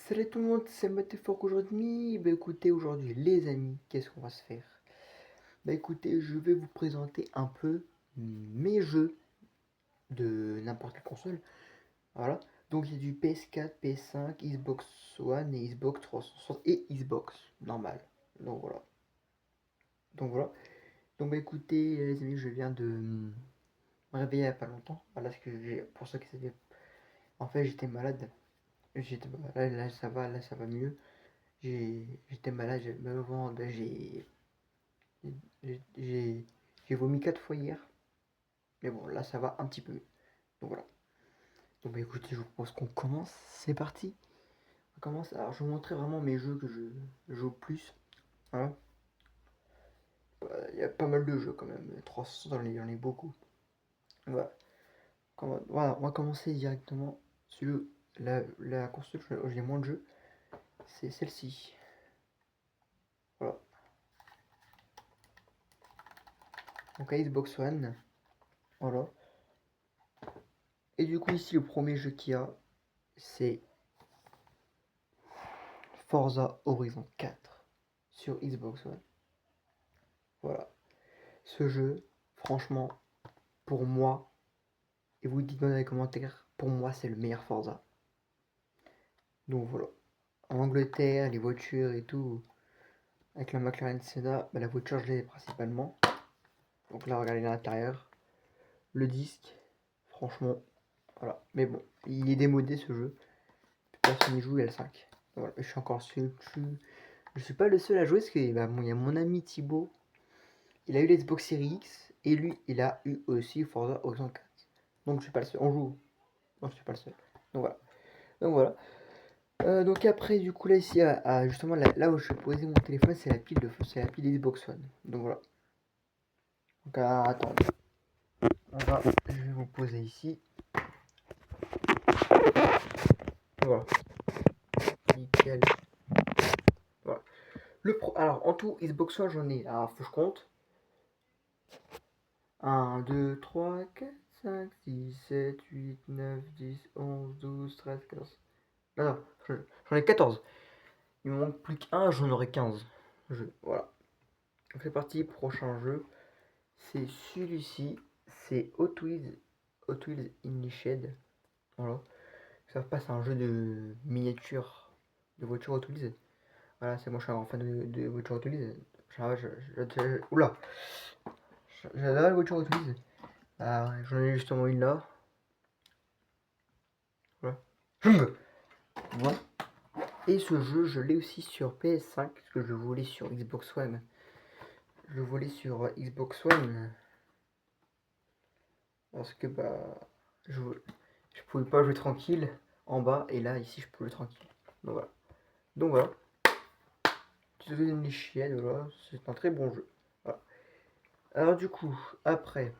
Salut tout le monde, c'est Mathéfork aujourd'hui. Écoutez, aujourd'hui les amis, qu'est-ce qu'on va se faire? Écoutez, je vais vous présenter un peu mes jeux de n'importe quelle console. Voilà. Donc il y a du PS4, PS5, Xbox One et Xbox 360 et Xbox normal. Donc voilà. Donc voilà. Écoutez les amis, je viens de me réveiller il n'y a pas longtemps. Voilà ce que j'ai pour ça que c'était. En fait j'étais malade. Là ça va mieux. J'étais malade, j'avais mal au ventre, j'ai j'ai vomi 4 fois hier. Mais bon, là ça va un petit peu mieux. Donc voilà. Écoutez, je vous propose qu'on commence. C'est parti. On commence. Alors je vais vous montrer vraiment mes jeux que je joue le plus. Voilà. Il y a pas mal de jeux quand même. 300, j'en ai beaucoup. Voilà. Voilà, on va commencer directement sur la console où j'ai moins de jeux. C'est celle-ci. Voilà. Donc à Xbox One. Voilà. Et du coup ici le premier jeu qu'il y a, c'est Forza Horizon 4 sur Xbox One. Voilà. Ce jeu, franchement, pour moi, et vous dites dans les commentaires, pour moi c'est le meilleur Forza. Donc voilà. En Angleterre, les voitures et tout, avec la McLaren Senna, la voiture je l'ai principalement. Donc là, regardez l'intérieur. Le disque, franchement, voilà. Mais bon, il est démodé ce jeu. Personne n'y joue, il y a le 5. Voilà. Je suis encore dessus. Je suis pas le seul à jouer parce qu'il y a mon ami Thibaut. Il a eu l'Xbox Series X et lui, il a eu aussi Forza Horizon 4. Donc je suis pas le seul. On joue. Non, je suis pas le seul. Donc voilà. Donc après, du coup, là, ici, justement, là où je vais poser mon téléphone, c'est la pile Xbox One. Donc voilà. Donc attendez. Je vais vous poser ici. Voilà. Nickel. Voilà. Alors, en tout, Xbox One, j'en ai. Alors, faut que je compte. 1, 2, 3, 4, 5, 6, 7, 8, 9, 10, 11, 12, 13, 14. Non, non, j'en ai 14. Il me manque plus qu'un, j'en aurai 15 jeux. Voilà. Donc c'est parti, prochain jeu. C'est celui-ci. C'est Hot Wheels Unleashed. Voilà. Ça passe à un jeu de miniature de voiture Hot Wheels. Voilà, c'est moi, je suis un grand fan de voiture Hot Wheels. Oula! J'adore la voiture Hot Wheels. Ah, j'en ai justement une là. Voilà. Voilà. Et ce jeu, je l'ai aussi sur PS5, parce que je voulais sur Xbox One. Je voulais sur Xbox One. Parce que je pouvais pas jouer tranquille en bas. Et là, ici, je peux jouer tranquille. Donc voilà. Donc voilà. Une chienne, voilà. C'est un très bon jeu. Voilà. Alors du coup, après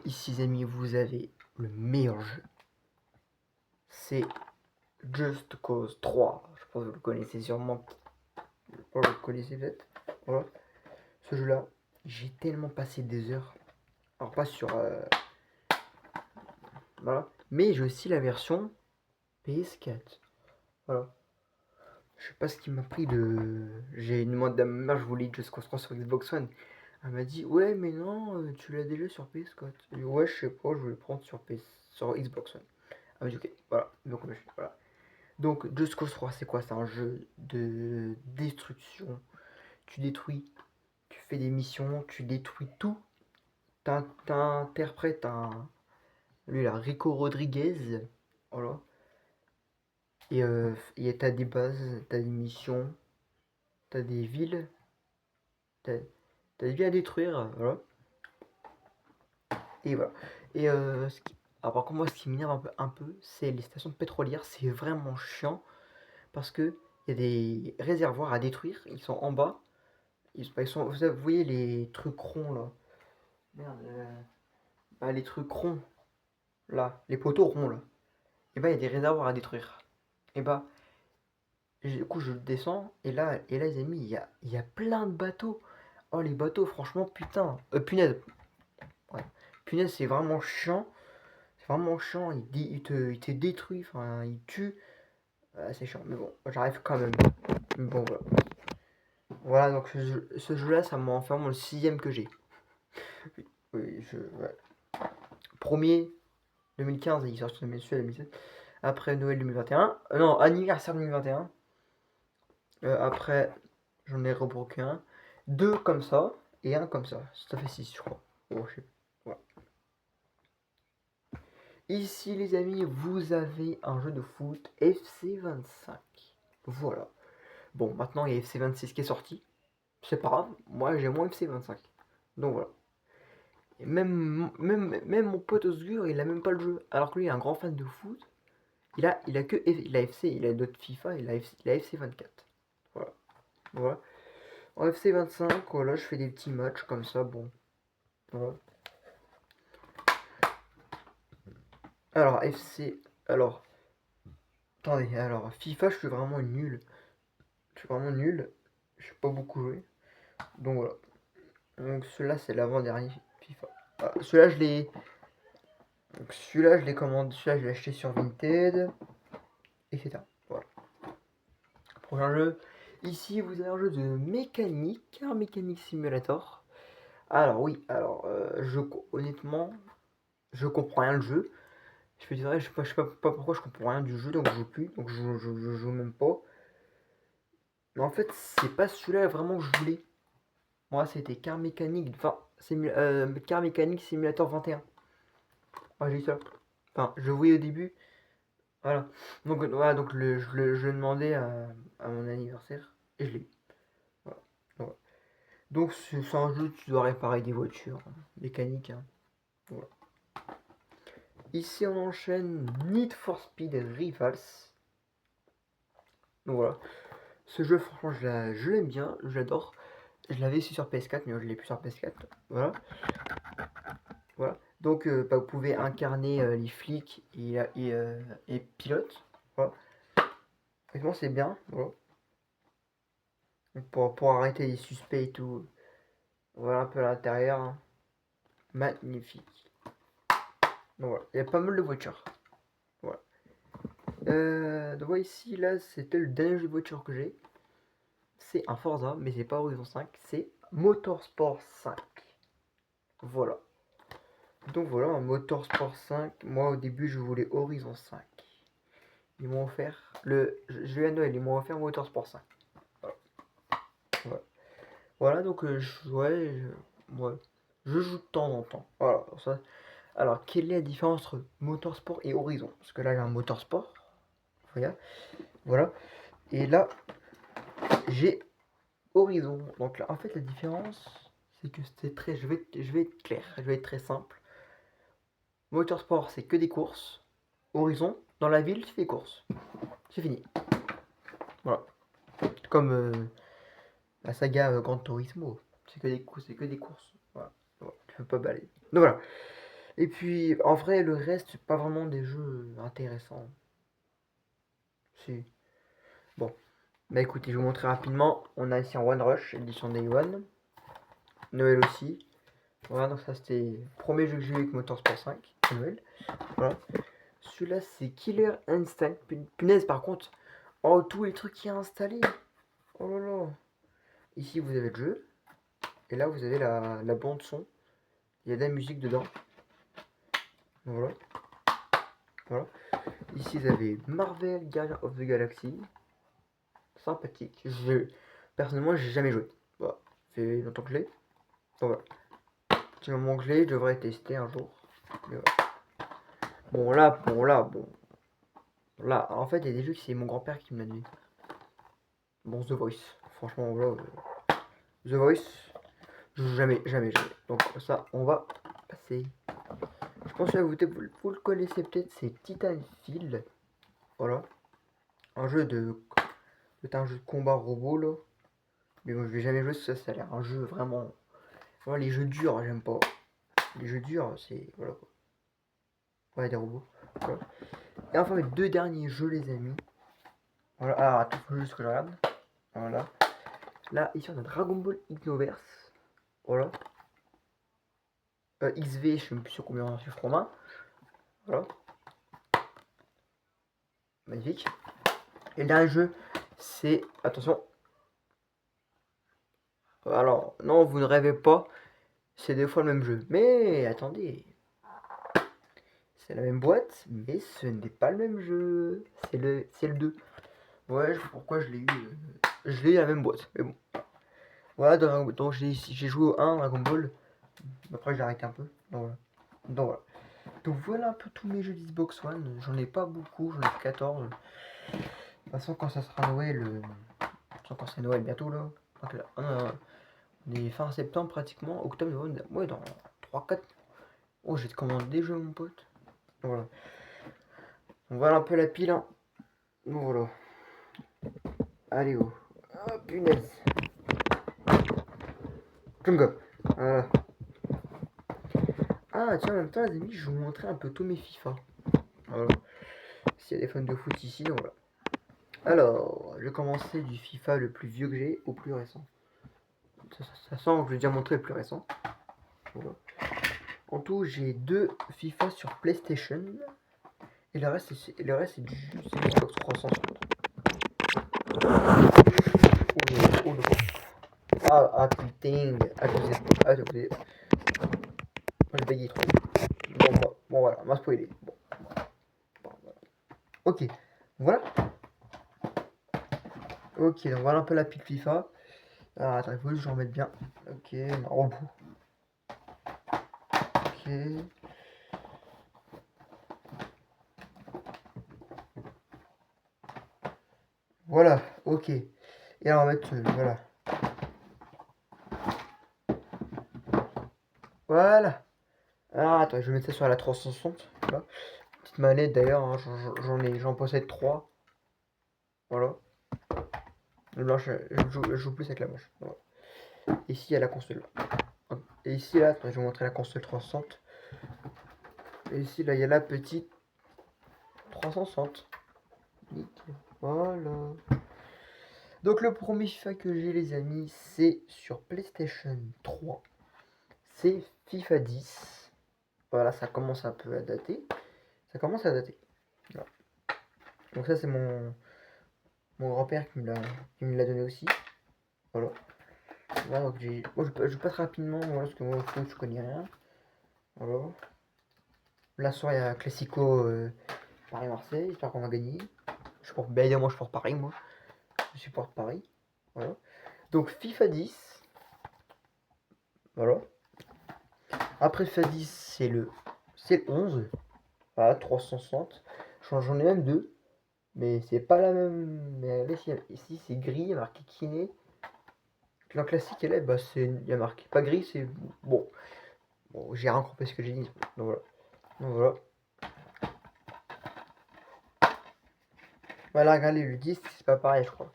ici, les amis, vous avez le meilleur jeu. C'est Just Cause 3. Je pense que vous le connaissez sûrement. Vous le connaissez peut-être. Voilà. Ce jeu-là, j'ai tellement passé des heures. Alors pas sur... voilà. Mais j'ai aussi la version PS4. Voilà. Je sais pas ce qui m'a pris de... J'ai demandé à ma mère, je voulais Just Cause 3 sur Xbox One. Elle m'a dit, ouais, mais non, tu l'as déjà sur PS4. J'ai dit, ouais, je sais pas, je vais le prendre sur Xbox One. Elle m'a dit, ok, voilà. Voilà. Donc, Just Cause 3, c'est quoi? C'est un jeu de destruction. Tu détruis, tu fais des missions, tu détruis tout. T'interprètes lui là, Rico Rodriguez. Voilà. Et t'as des bases, t'as des missions, t'as des villes, t'as des villes à détruire. Voilà. Et voilà. Et alors, par contre, moi, ce qui m'énerve un peu, c'est les stations pétrolières. C'est vraiment chiant parce que il y a des réservoirs à détruire. Ils sont en bas. Ils sont, vous voyez les trucs ronds là. Merde. Les trucs ronds là, les poteaux ronds là. Et bah, il y a des réservoirs à détruire. Et bah, du coup, je descends, et là les amis, il y a plein de bateaux. Oh, les bateaux, franchement, putain. Punaise. Ouais. Punaise, c'est vraiment chiant. C'est vraiment chiant, il te détruit, enfin, il tue. C'est chiant, mais bon, j'arrive quand même. Mais bon, voilà. Voilà, donc ce jeu-là, ça m'en fait vraiment le 6ème que j'ai. Oui, ouais. Premier, 2015, il sort sur 2017. Après Noël 2021. Non, anniversaire 2021. Après, j'en ai rebroqué un. Deux comme ça, et un comme ça. Ça fait 6, je crois. Oh, je sais pas. Voilà. Ici, les amis, vous avez un jeu de foot FC25. Voilà. Bon, maintenant, il y a FC26 qui est sorti. C'est pas grave, moi j'ai mon FC25. Donc voilà. Et même mon pote Osgur, il a même pas le jeu. Alors que lui, il est un grand fan de foot. Il a FC, il a d'autres FIFA, il a FC24. Voilà. Voilà. En FC25, voilà, je fais des petits matchs comme ça, bon. Voilà. Alors, FC. Alors. Attendez, alors, FIFA, je suis vraiment nul. Je suis vraiment nul. Je sais pas beaucoup joué. Donc voilà. Donc celui-là, c'est l'avant-dernier FIFA. Ah, celui-là, je l'ai. Donc celui-là, je l'ai commandé. Celui-là, je l'ai acheté sur Vinted. Etc. Voilà. Prochain jeu. Ici, vous avez un jeu de mécanique. Un mécanique simulator. Alors, oui. Alors, honnêtement, je comprends rien le jeu. Je peux dire, je sais pas pourquoi je comprends rien du jeu, donc je joue plus. Donc je joue même pas. Mais en fait, c'est pas celui-là vraiment que je voulais. Moi, c'était Car Mécanique. Enfin, Car Mécanique Simulator 21. Ah, j'ai eu ça. Enfin, je voyais au début. Voilà. Donc, voilà, donc je le demandais à mon anniversaire. Et je l'ai eu. Voilà. Voilà. Donc, c'est un jeu où tu dois réparer des voitures. Mécaniques. Hein. Voilà. Ici, on enchaîne Need for Speed Rivals. Donc voilà. Ce jeu, franchement, je l'aime bien. Je l'adore. Je l'avais aussi sur PS4, mais je l'ai plus sur PS4. Voilà. Voilà. Donc, bah, vous pouvez incarner les flics et pilotes. Voilà. Franchement, c'est bien. Voilà. Pour arrêter les suspects et tout. Voilà un peu à l'intérieur. Hein. Magnifique. Donc voilà. Il y a pas mal de voitures. Voilà. Donc voilà, ici, là, c'était le dernier jeu de voiture que j'ai. C'est un Forza, mais c'est pas Horizon 5. C'est Motorsport 5. Voilà. Donc voilà, un Motorsport 5. Moi, au début, je voulais Horizon 5. Ils m'ont offert je vais à Noël, ils m'ont offert Motorsport 5. Voilà. Voilà. Voilà, donc ouais, je joue de temps en temps. Voilà, ça. Alors, quelle est la différence entre Motorsport et Horizon? Parce que là, j'ai un Motorsport. Regarde. Voilà. Et là, j'ai Horizon. Donc là, en fait, la différence, c'est que c'est très. Je vais être clair, je vais être très simple. Motorsport, c'est que des courses. Horizon, dans la ville, tu fais des courses. C'est fini. Voilà. Comme la saga Gran Turismo. C'est que des courses, c'est que des courses. Voilà. Voilà. Tu peux pas balader. Donc voilà. Et puis, en vrai, le reste, c'est pas vraiment des jeux intéressants. Si. Bon. Bah écoutez, je vais vous montrer rapidement. On a ici un One Rush, édition Day One. Noël aussi. Voilà, donc ça c'était le premier jeu que j'ai eu avec Motorsport 5. Noël. Voilà. Celui-là, c'est Killer Instinct. Punaise, par contre. Oh, tous les trucs qu'il y a installés. Oh là là. Ici, vous avez le jeu. Et là, vous avez la bande son. Il y a de la musique dedans. Voilà. Voilà. Ici, vous avez Marvel Guardians of the Galaxy. Sympathique. Personnellement, j'ai jamais joué. Voilà. Ça fait longtemps que je l'ai. Donc voilà. Petit moment que je l'ai, je devrais tester un jour. Mais voilà. Bon. Là, en fait, il y a des jeux que c'est mon grand-père qui me l'a dit. Bon, The Voice. Franchement, voilà. The Voice, jamais. Donc ça, on va passer. Je pense que vous le connaissez peut-être, c'est Titanfall. Voilà. C'est un jeu de combat robot là. Mais moi je vais jamais jouer ça, ça a l'air un jeu vraiment. Voilà, les jeux durs, j'aime pas. Les jeux durs, c'est. Voilà quoi. Ouais, des robots. Voilà. Et enfin, les deux derniers jeux, les amis. Voilà. Alors, attends, faut juste que je regarde. Voilà. Là, ici, on a Dragon Ball Xenoverse. Voilà. XV, je sais même plus sur combien on chiffre romain. Voilà. Magnifique. Et le dernier jeu, c'est... Attention. Alors, non, vous ne rêvez pas. C'est deux fois le même jeu. Mais attendez. C'est la même boîte, mais ce n'est pas le même jeu. C'est le 2. Ouais, je sais pas pourquoi je l'ai eu. Je l'ai eu la même boîte. Mais bon. Voilà, donc j'ai joué au 1 Dragon Ball. Après, j'ai arrêté un peu. Donc voilà un peu tous mes jeux d'Xbox One. J'en ai pas beaucoup, j'en ai 14. De toute façon, quand ça sera Noël. De toute façon, quand c'est Noël bientôt là. Donc là, on est fin septembre pratiquement. Octobre, novembre. Ouais, dans 3-4. Oh, j'ai commandé des jeux, mon pote. Voilà. On voit un peu la pile. Hein. Voilà. Allez, oh. Ah, punaise. Jungle. Voilà. Ah, tiens, en même temps, les amis, je vais vous montrer un peu tous mes FIFA. Voilà. S'il y a des fans de foot ici, donc voilà. Alors, je vais commencer du FIFA le plus vieux que j'ai au plus récent. Ça sent que je vais déjà montrer le plus récent. Voilà. En tout, j'ai 2 FIFA sur PlayStation. Et le reste, c'est du Xbox 360. Oh, le ah, putain. Ah, je vous ai... Moi, j'ai payé trop. Bon, voilà, on m'a spoilé. Bon, voilà. Ok, voilà. Ok, donc voilà un peu la pile FIFA. Ah, attends, il faut que je remette bien. Ok, en bout. Ok. Voilà, ok. Et là, on va mettre, voilà. Voilà. Ah, attends, je vais mettre ça sur la 360. Voilà. Petite manette d'ailleurs, hein, j'en possède 3. Voilà. Le blanche, je joue plus avec la blanche. Voilà. Ici, il y a la console. Et ici, là, attends, je vais vous montrer la console 360. Et ici, là, il y a la petite 360. Nickel. Voilà. Donc, le premier FIFA que j'ai, les amis, c'est sur PlayStation 3. C'est FIFA 10. Voilà, ça commence un peu à dater. Ça commence à dater. Voilà. Donc, ça, c'est mon grand-père qui me l'a donné aussi. Voilà. Voilà, donc moi, je passe rapidement, voilà, parce que moi, au foot, je connais rien. Voilà. Là, soir, il y a un Classico Paris-Marseille. J'espère qu'on va gagner. Bien évidemment, je porte Paris, moi. Je supporte Paris. Voilà. Donc, FIFA 10. Voilà. Après FIFA 10, c'est le 11. Voilà, 360. J'en ai même deux. Mais c'est pas la même. Mais là, ici, c'est gris, il y a marqué Kiné. Dans classique, et là, bah, il y a marqué pas gris, c'est bon. Bon, j'ai rien compris ce que j'ai dit. Donc voilà. Donc voilà. Voilà, regardez, le 10, c'est pas pareil, je crois.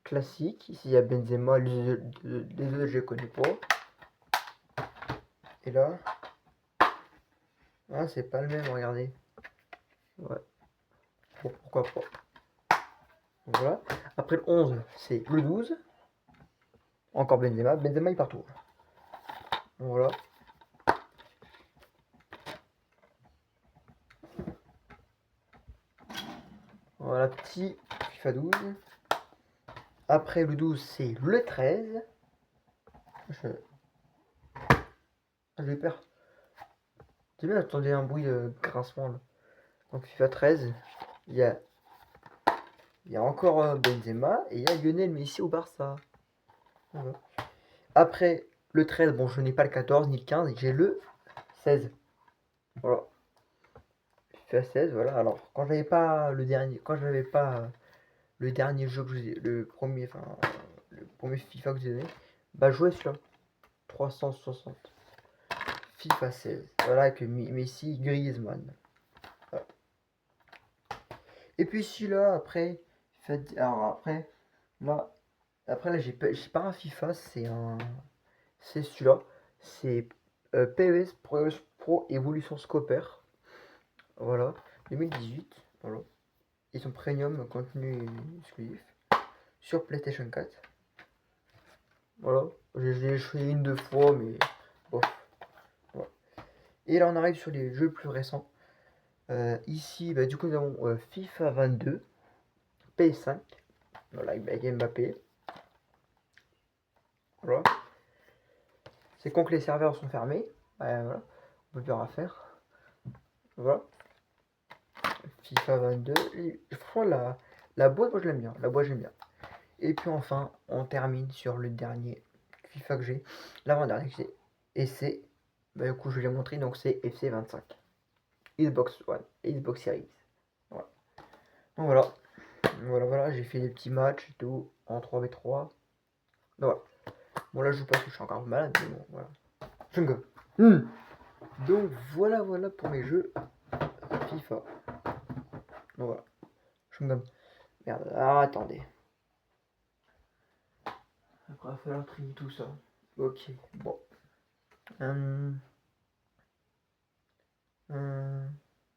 Classique, ici il y a Benzema, les autres je les connais pas. Et là, ah, c'est pas le même, regardez. Ouais. Bon, pourquoi pas. Donc voilà. Après le 11, c'est le 12. Encore Benzema. Benzema il part tout. Donc voilà. Voilà, petit FIFA 12. Après le 12, c'est le 13. J'ai peur. J'ai bien entendu un bruit de grincement là. Donc FIFA 13, il y a, encore Benzema et il y a Lionel Messi au Barça. Voilà. Après le 13, bon, je n'ai pas le 14 ni le 15, j'ai le 16. Voilà. FIFA 16, voilà. Alors, quand j'avais pas le dernier, le dernier jeu que le premier, enfin, le premier FIFA que j'ai donné, bah, jouez celui-là. 360. FIFA 16. Voilà, avec Messi, Griezmann. Voilà. Et puis celui-là, après, alors là, après là, j'ai pas un FIFA, c'est celui-là. C'est PES Pro Evolution Scopper. Voilà, 2018. Voilà. Ils sont premium contenu exclusif sur PlayStation 4. Voilà, j'ai joué une, deux fois, mais bof. Voilà. Et là, on arrive sur les jeux plus récents. Ici, bah, du coup, nous avons FIFA 22, PS5, voilà, avec Mbappé. Voilà. C'est quand que les serveurs sont fermés. Voilà, on peut plus rien faire. Voilà. FIFA 22. Et franchement, la boîte, moi je l'aime bien. La boîte, j'aime bien. Et puis enfin, on termine sur le dernier FIFA que j'ai. L'avant-dernier que j'ai. Et c'est, bah, du coup, je l'ai montré, donc c'est FC 25. Xbox One, Xbox Series. Voilà. Donc voilà. Voilà, j'ai fait des petits matchs et tout, en 3v3. Donc voilà. Bon, là, je joue pas parce que je suis encore malade, mais bon, voilà. Chewing-gum. Donc voilà pour mes jeux FIFA. Donc voilà. Chewing-gum. Merde, attendez. Après, il va falloir trier tout ça. Ok, bon.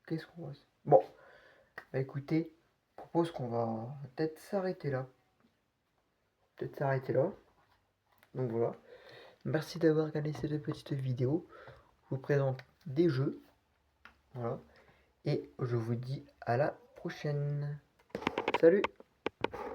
Qu'est-ce qu'on va... Bon, bah écoutez, je propose qu'on va peut-être s'arrêter là. Donc voilà. Merci d'avoir regardé cette petite vidéo. Je vous présente des jeux. Voilà. Et je vous dis à la prochaine. Salut!